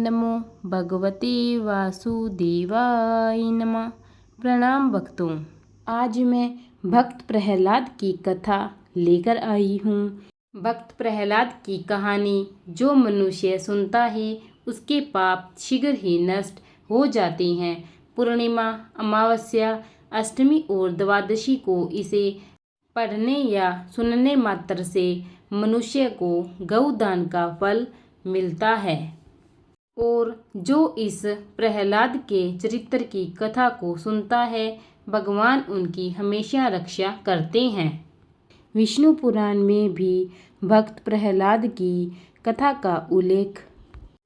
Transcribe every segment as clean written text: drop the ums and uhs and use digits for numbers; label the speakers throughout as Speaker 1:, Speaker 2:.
Speaker 1: नमो भगवते वासुदेवाय नमः। प्रणाम भक्तों, आज मैं भक्त प्रहलाद की कथा लेकर आई हूँ। भक्त प्रहलाद की कहानी जो मनुष्य सुनता है उसके पाप शीघ्र ही नष्ट हो जाते हैं। पूर्णिमा, अमावस्या, अष्टमी और द्वादशी को इसे पढ़ने या सुनने मात्र से मनुष्य को गौदान का फल मिलता है। और जो इस प्रहलाद के चरित्र की कथा को सुनता है, भगवान उनकी हमेशा रक्षा करते हैं। विष्णु पुराण में भी भक्त प्रहलाद की कथा का उल्लेख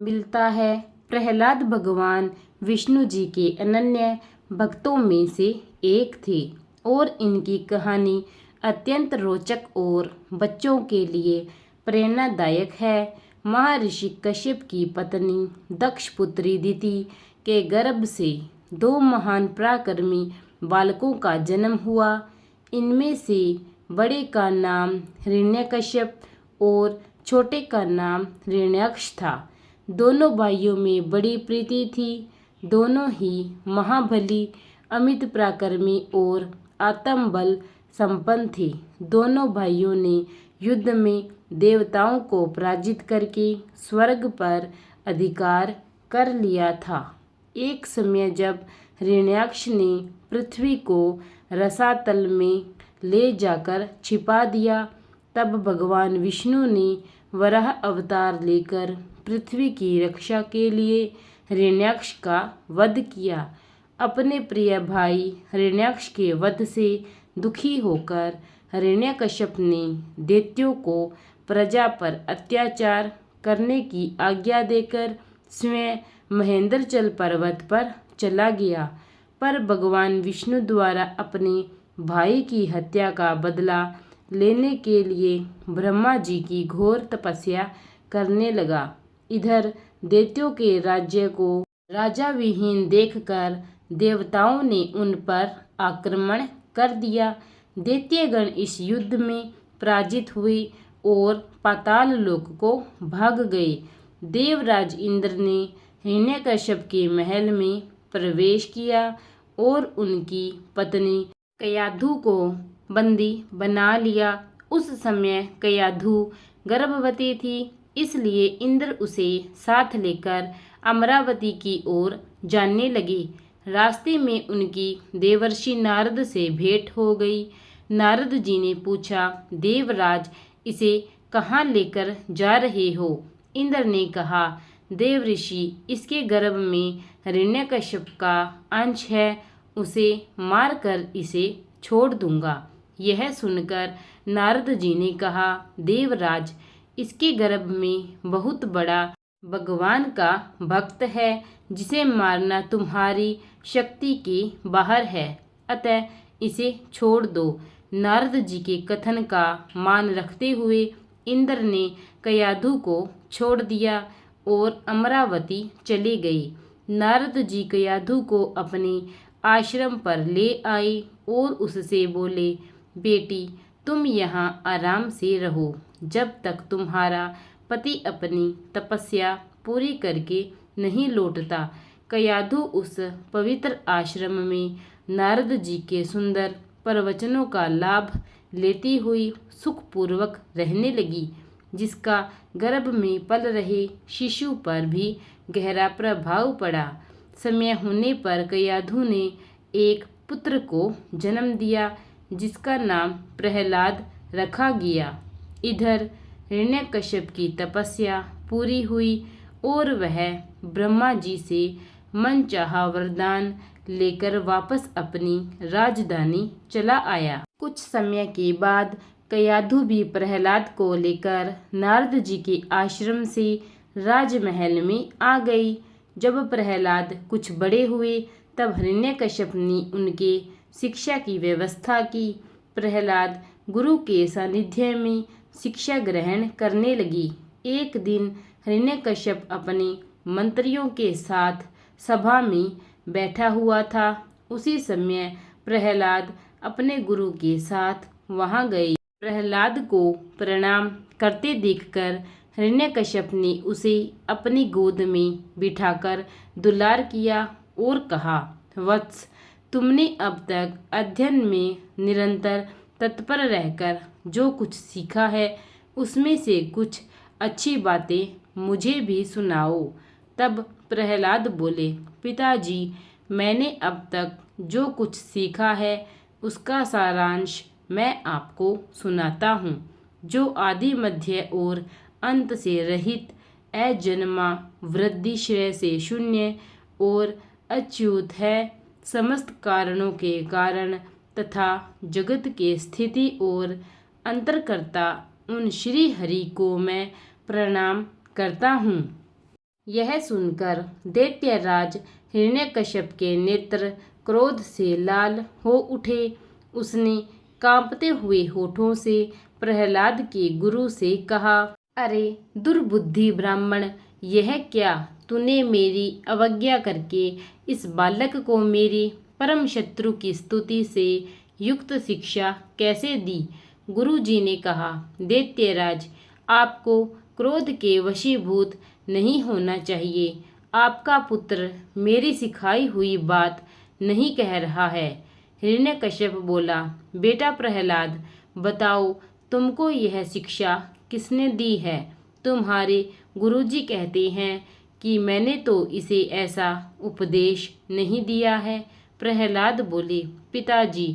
Speaker 1: मिलता है। प्रहलाद भगवान विष्णु जी के अनन्य भक्तों में से एक थे और इनकी कहानी अत्यंत रोचक और बच्चों के लिए प्रेरणादायक है। महर्षि कश्यप की पत्नी दक्ष पुत्री दिति के गर्भ से दो महान पराक्रमी बालकों का जन्म हुआ। इनमें से बड़े का नाम हिरण्यकश्यप और छोटे का नाम हिरण्याक्ष था। दोनों भाइयों में बड़ी प्रीति थी। दोनों ही महाबली, अमित पराक्रमी और आत्मबल संपन्न थे। दोनों भाइयों ने युद्ध में देवताओं को पराजित करके स्वर्ग पर अधिकार कर लिया था। एक समय जब हिरण्याक्ष ने पृथ्वी को रसातल में ले जाकर छिपा दिया, तब भगवान विष्णु ने वराह अवतार लेकर पृथ्वी की रक्षा के लिए हिरण्याक्ष का वध किया। अपने प्रिय भाई हिरण्याक्ष के वध से दुखी होकर हिरण्यकश्यप ने दैत्यों को प्रजा पर अत्याचार करने की आज्ञा देकर स्वयं महेंद्रचल पर्वत पर चला गया। पर भगवान विष्णु द्वारा अपने भाई की हत्या का बदला लेने के लिए ब्रह्मा जी की घोर तपस्या करने लगा। इधर दैत्यों के राज्य को राजा विहीन देखकर देवताओं ने उन पर आक्रमण कर दिया। दैत्यगण इस युद्ध में पराजित हुए और पाताल लोक को भाग गए। देवराज इंद्र ने हिरण्यकश्यप के महल में प्रवेश किया और उनकी पत्नी कयाधु को बंदी बना लिया। उस समय कयाधु गर्भवती थी, इसलिए इंद्र उसे साथ लेकर अमरावती की ओर जाने लगे। रास्ते में उनकी देवर्षि नारद से भेंट हो गई। नारद जी ने पूछा, देवराज, इसे कहाँ लेकर जा रहे हो? इंद्र ने कहा, देवऋषि, इसके गर्भ में हिरण्यकश्यप का अंश है, उसे मारकर इसे छोड़ दूंगा। यह सुनकर नारद जी ने कहा, देवराज, इसके गर्भ में बहुत बड़ा भगवान का भक्त है, जिसे मारना तुम्हारी शक्ति के बाहर है, अतः इसे छोड़ दो। नारद जी के कथन का मान रखते हुए इंद्र ने कयाधु को छोड़ दिया और अमरावती चले गए। नारद जी कयाधु को अपने आश्रम पर ले आए और उससे बोले, बेटी, तुम यहाँ आराम से रहो जब तक तुम्हारा पति अपनी तपस्या पूरी करके नहीं लौटता। कयाधु उस पवित्र आश्रम में नारद जी के सुंदर प्रवचनों का लाभ लेती हुई सुखपूर्वक रहने लगी, जिसका गर्भ में पल रहे शिशु पर भी गहरा प्रभाव पड़ा। समय होने पर कयाधु ने एक पुत्र को जन्म दिया, जिसका नाम प्रहलाद रखा गया। इधर हिरण्यकश्यप की तपस्या पूरी हुई और वह ब्रह्मा जी से मनचाहा वरदान लेकर वापस अपनी राजधानी चला आया। कुछ समय के बाद कयाधु भी प्रहलाद को लेकर नारद जी के आश्रम से राजमहल में आ गई। जब प्रहलाद कुछ बड़े हुए तब हिरण्यकश्यप ने उनके शिक्षा की व्यवस्था की। प्रहलाद गुरु के सानिध्य में शिक्षा ग्रहण करने लगी। एक दिन हिरण्यकश्यप अपने मंत्रियों के साथ सभा में बैठा हुआ था। उसी समय प्रहलाद अपने गुरु के साथ वहां गए। प्रहलाद को प्रणाम करते देखकर हिरण्यकश्यप ने उसे अपनी गोद में बिठाकर दुलार किया और कहा, वत्स, तुमने अब तक अध्ययन में निरंतर तत्पर रहकर जो कुछ सीखा है उसमें से कुछ अच्छी बातें मुझे भी सुनाओ। तब प्रहलाद बोले, पिताजी, मैंने अब तक जो कुछ सीखा है उसका सारांश मैं आपको सुनाता हूँ, जो आदि मध्य और अंत से रहित, अजन्मा, वृद्धिश्रय से शून्य और अच्युत है, समस्त कारणों के कारण तथा जगत के स्थिति और अंतरकर्ता उन श्री हरि को मैं प्रणाम करता हूँ। यह सुनकर दैत्यराज हिरण्यकश्यप के नेत्र क्रोध से लाल हो उठे। उसने कांपते हुए होठों से प्रहलाद के गुरु से कहा, अरे दुर्बुद्धि ब्राह्मण, यह क्या तूने मेरी अवज्ञा करके इस बालक को मेरी परम शत्रु की स्तुति से युक्त शिक्षा कैसे दी? गुरुजी ने कहा, दैत्यराज, आपको क्रोध के वशीभूत नहीं होना चाहिए। आपका पुत्र मेरी सिखाई हुई बात नहीं कह रहा है। हिरण्यकश्यप बोला, बेटा प्रहलाद, बताओ तुमको यह शिक्षा किसने दी है? तुम्हारे गुरुजी कहते हैं कि मैंने तो इसे ऐसा उपदेश नहीं दिया है। प्रहलाद बोले, पिताजी,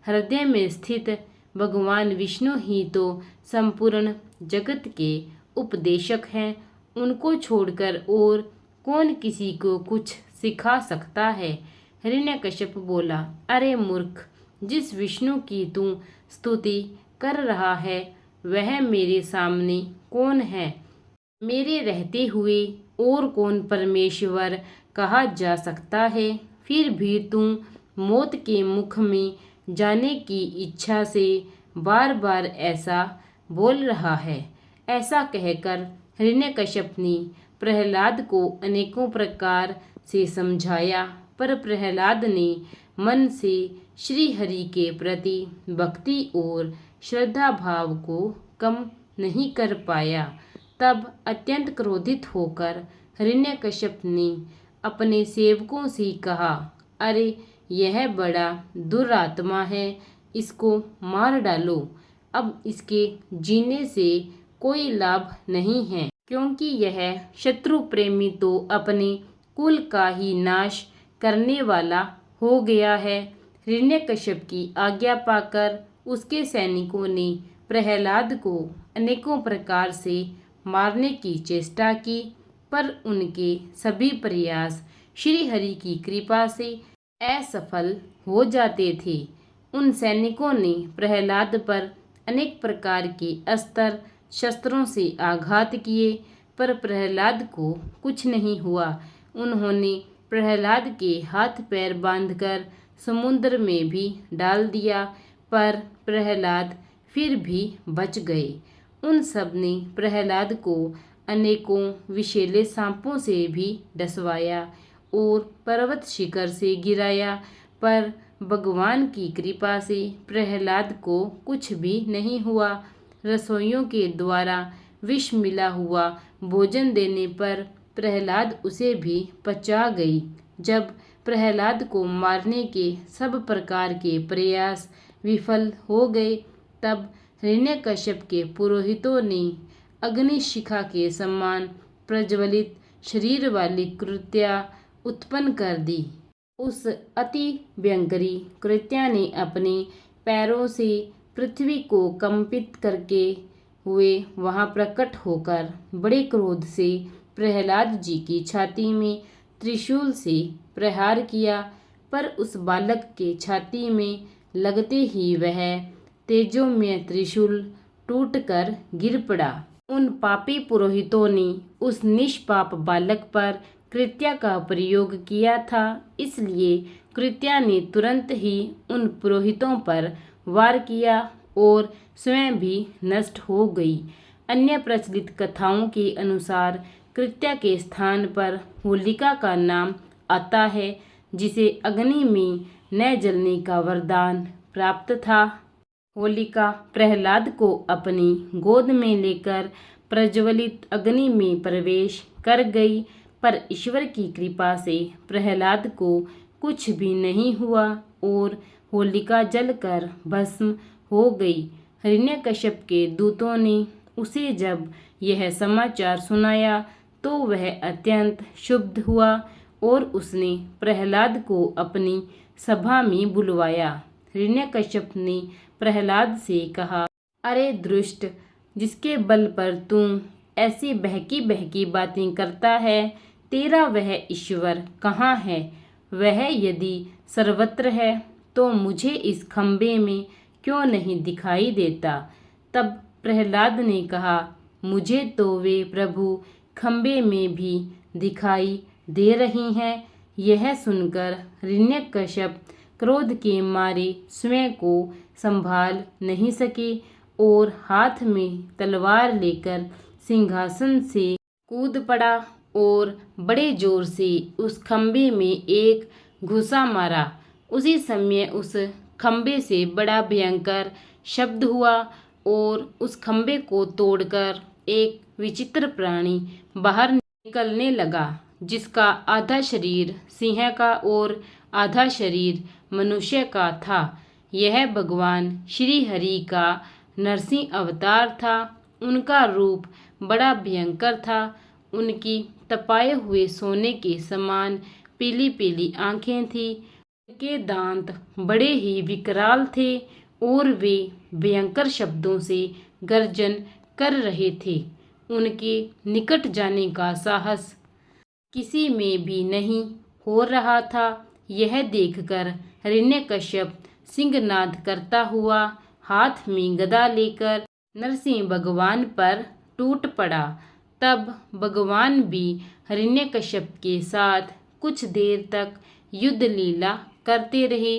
Speaker 1: हृदय में स्थित भगवान विष्णु ही तो संपूर्ण जगत के उपदेशक हैं। उनको छोड़कर और कौन किसी को कुछ सिखा सकता है? हिरण्यकश्यप बोला, अरे मूर्ख, जिस विष्णु की तू स्तुति कर रहा है वह मेरे सामने कौन है? मेरे रहते हुए और कौन परमेश्वर कहा जा सकता है? फिर भी तू मौत के मुख में जाने की इच्छा से बार बार ऐसा बोल रहा है। ऐसा कहकर हिरण्यकश्यप ने प्रहलाद को अनेकों प्रकार से समझाया, पर प्रहलाद ने मन से श्री हरि के प्रति भक्ति और श्रद्धा भाव को कम नहीं कर पाया। तब अत्यंत क्रोधित होकर हिरण्यकश्यप ने अपने सेवकों से कहा, अरे यह बड़ा दुरात्मा है, इसको मार डालो। अब इसके जीने से कोई लाभ नहीं है, क्योंकि यह शत्रु प्रेमी तो अपने कुल का ही नाश करने वाला हो गया है। हिरण्यकश्यप की आज्ञा पाकर उसके सैनिकों ने प्रहलाद को अनेकों प्रकार से मारने की चेष्टा की, पर उनके सभी प्रयास श्री हरि की कृपा से असफल हो जाते थे। उन सैनिकों ने प्रहलाद पर अनेक प्रकार के अस्त्र शस्त्रों से आघात किए, पर प्रहलाद को कुछ नहीं हुआ। उन्होंने प्रहलाद के हाथ पैर बांधकर समुद्र में भी डाल दिया, पर प्रहलाद फिर भी बच गए। उन सब ने प्रहलाद को अनेकों विषैले सांपों से भी डसवाया और पर्वत शिखर से गिराया, पर भगवान की कृपा से प्रहलाद को कुछ भी नहीं हुआ। रसोइयों के द्वारा विष मिला हुआ भोजन देने पर प्रहलाद उसे भी पचा गई। जब प्रहलाद को मारने के सब प्रकार के प्रयास विफल हो गए, तब हिरण्यकश्यप के पुरोहितों ने अग्निशिखा के समान प्रज्वलित शरीर वाली कृत्या उत्पन्न कर दी। उस अति भयंकरी कृत्या ने अपने पैरों से पृथ्वी को कंपित करके हुए वहां प्रकट होकर बड़े क्रोध से प्रहलाद जी की छाती में त्रिशूल से प्रहार किया, पर उस बालक के छाती में लगते ही वह तेजोमय त्रिशूल टूटकर गिर पड़ा। उन पापी पुरोहितों ने उस निष्पाप बालक पर कृत्या का प्रयोग किया था, इसलिए कृत्या ने तुरंत ही उन पुरोहितों पर वार किया और स्वयं भी नष्ट हो गई। अन्य प्रचलित कथाओं के अनुसार कृत्या के स्थान पर होलिका का नाम आता है, जिसे अग्नि में न जलने का वरदान प्राप्त था। होलिका प्रहलाद को अपनी गोद में लेकर प्रज्वलित अग्नि में प्रवेश कर गई, पर ईश्वर की कृपा से प्रहलाद को कुछ भी नहीं हुआ और होलिका जलकर भस्म हो गई। हिरण्यकश्यप के दूतों ने उसे जब यह समाचार सुनाया तो वह अत्यंत क्षुब्ध हुआ और उसने प्रहलाद को अपनी सभा में बुलवाया। हिरण्यकश्यप ने प्रहलाद से कहा, अरे दुष्ट, जिसके बल पर तू ऐसी बहकी बहकी बातें करता है, तेरा वह ईश्वर कहाँ है? वह यदि सर्वत्र है तो मुझे इस खंबे में क्यों नहीं दिखाई देता? तब प्रहलाद ने कहा, मुझे तो वे प्रभु खंबे में भी दिखाई दे रही हैं। यह सुनकर हिरण्यकश्यप क्रोध के मारे स्वयं को संभाल नहीं सके और हाथ में तलवार लेकर सिंहासन से कूद पड़ा और बड़े जोर से उस खंबे में एक घुसा मारा। उसी समय उस खंबे से बड़ा भयंकर शब्द हुआ और उस खंबे को तोड़कर एक विचित्र प्राणी बाहर निकलने लगा, जिसका आधा शरीर सिंह का और आधा शरीर मनुष्य का था। यह भगवान श्री हरि का नरसिंह अवतार था। उनका रूप बड़ा भयंकर था। उनकी तपाए हुए सोने के समान पीली पीली आंखें थीं। उनके दांत बड़े ही विकराल थे और वे भयंकर शब्दों से गर्जन कर रहे थे। उनके निकट जाने का साहस किसी में भी नहीं हो रहा था। यह देखकर हिरण्यकश्यप सिंहनाद करता हुआ हाथ में गदा लेकर नरसिंह भगवान पर टूट पड़ा। तब भगवान भी हिरण्यकश्यप के साथ कुछ देर तक युद्ध लीला करते रहे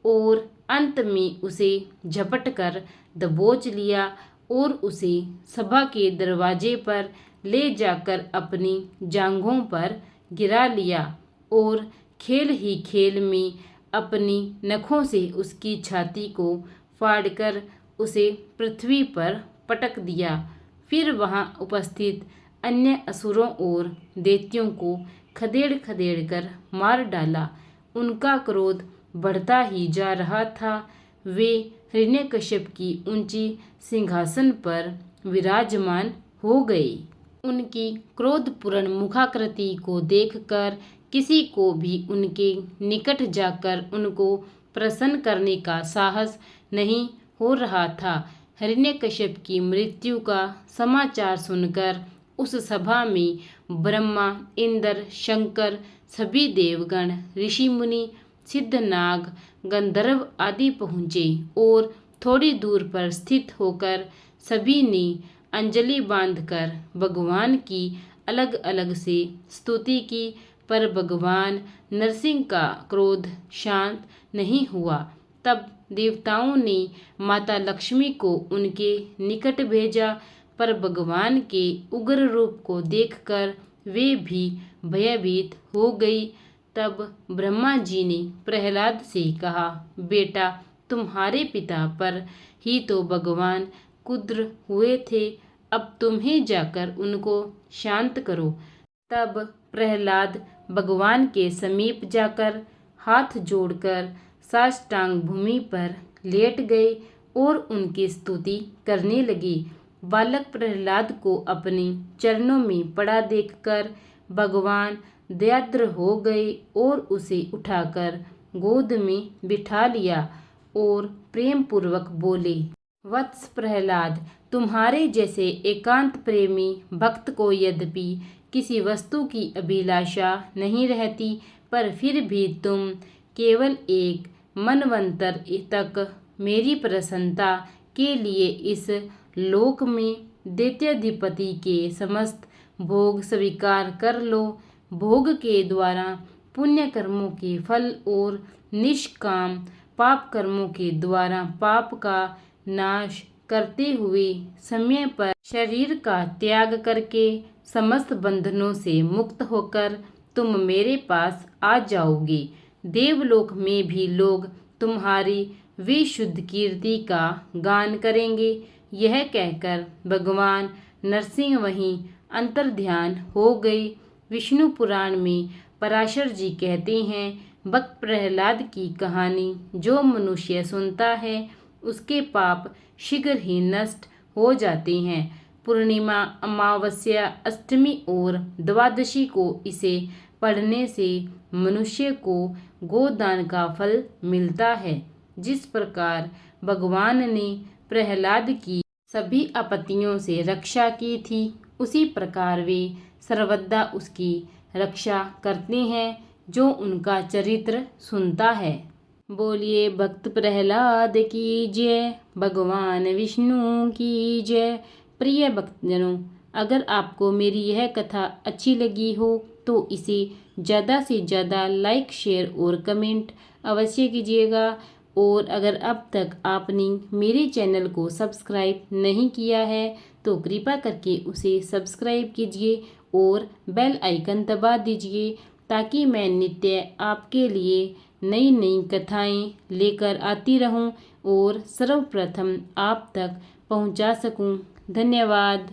Speaker 1: और अंत में उसे झपट कर दबोच लिया और उसे सभा के दरवाजे पर ले जाकर अपनी जांघों पर गिरा लिया और खेल ही खेल में अपनी नखों से उसकी छाती को फाड़कर उसे पृथ्वी पर पटक दिया। फिर वहां उपस्थित अन्य असुरों और दैत्यों को खदेड़ खदेड़ कर मार डाला। उनका क्रोध बढ़ता ही जा रहा था। वे हिरण्यकश्यप की ऊंची सिंहासन पर विराजमान हो गए। उनकी क्रोधपूर्ण मुखाकृति को देखकर किसी को भी उनके निकट जाकर उनको प्रसन्न करने का साहस नहीं हो रहा था। हिरण्यकश्यप की मृत्यु का समाचार सुनकर उस सभा में ब्रह्मा, इंद्र, शंकर, सभी देवगण, ऋषि मुनि, सिद्धनाग, गंधर्व आदि पहुँचे और थोड़ी दूर पर स्थित होकर सभी ने अंजलि बांधकर भगवान की अलग अलग से स्तुति की, पर भगवान नरसिंह का क्रोध शांत नहीं हुआ। तब देवताओं ने माता लक्ष्मी को उनके निकट भेजा, पर भगवान के उग्र रूप को देखकर वे भी भयभीत हो गई। तब ब्रह्मा जी ने प्रहलाद से कहा, बेटा, तुम्हारे पिता पर ही तो भगवान क्रुद्ध हुए थे, अब तुम ही जाकर उनको शांत करो। तब प्रहलाद भगवान के समीप जाकर हाथ जोड़कर साष्टांग भूमि पर लेट गए और उनकी स्तुति करने लगे। बालक प्रहलाद को अपने चरणों में पड़ा देखकर भगवान दयाद्र हो गए और उसे उठाकर गोद में बिठा लिया और प्रेम पूर्वक बोले, वत्स प्रहलाद, तुम्हारे जैसे एकांत प्रेमी भक्त को यद्यपि किसी वस्तु की अभिलाषा नहीं रहती, पर फिर भी तुम केवल एक मनवंतर तक मेरी प्रसन्नता के लिए इस लोक में दैत्याधिपति के समस्त भोग स्वीकार कर लो। भोग के द्वारा पुण्य कर्मों के फल और निष्काम पाप कर्मों के द्वारा पाप का नाश करते हुए समय पर शरीर का त्याग करके समस्त बंधनों से मुक्त होकर तुम मेरे पास आ जाओगे। देवलोक में भी लोग तुम्हारी विशुद्ध कीर्ति का गान करेंगे। यह कहकर भगवान नरसिंह वहीं अंतर्ध्यान हो गए। विष्णु पुराण में पराशर जी कहते हैं, भक्त प्रहलाद की कहानी जो मनुष्य सुनता है उसके पाप शीघ्र ही नष्ट हो जाते हैं। पूर्णिमा, अमावस्या, अष्टमी और द्वादशी को इसे पढ़ने से मनुष्य को गोदान का फल मिलता है। जिस प्रकार भगवान ने प्रहलाद की सभी आपत्तियों से रक्षा की थी, उसी प्रकार वे सर्वदा उसकी रक्षा करते हैं जो उनका चरित्र सुनता है। बोलिए भक्त प्रहलाद की जय, भगवान विष्णु की जय। प्रिय भक्तजनों, अगर आपको मेरी यह कथा अच्छी लगी हो तो इसे ज़्यादा से ज़्यादा लाइक, शेयर और कमेंट अवश्य कीजिएगा। और अगर अब तक आपने मेरे चैनल को सब्सक्राइब नहीं किया है तो कृपा करके उसे सब्सक्राइब कीजिए और बेल आइकन दबा दीजिए, ताकि मैं नित्य आपके लिए नई नई कथाएं लेकर आती रहूं और सर्वप्रथम आप तक पहुंचा सकूं। धन्यवाद।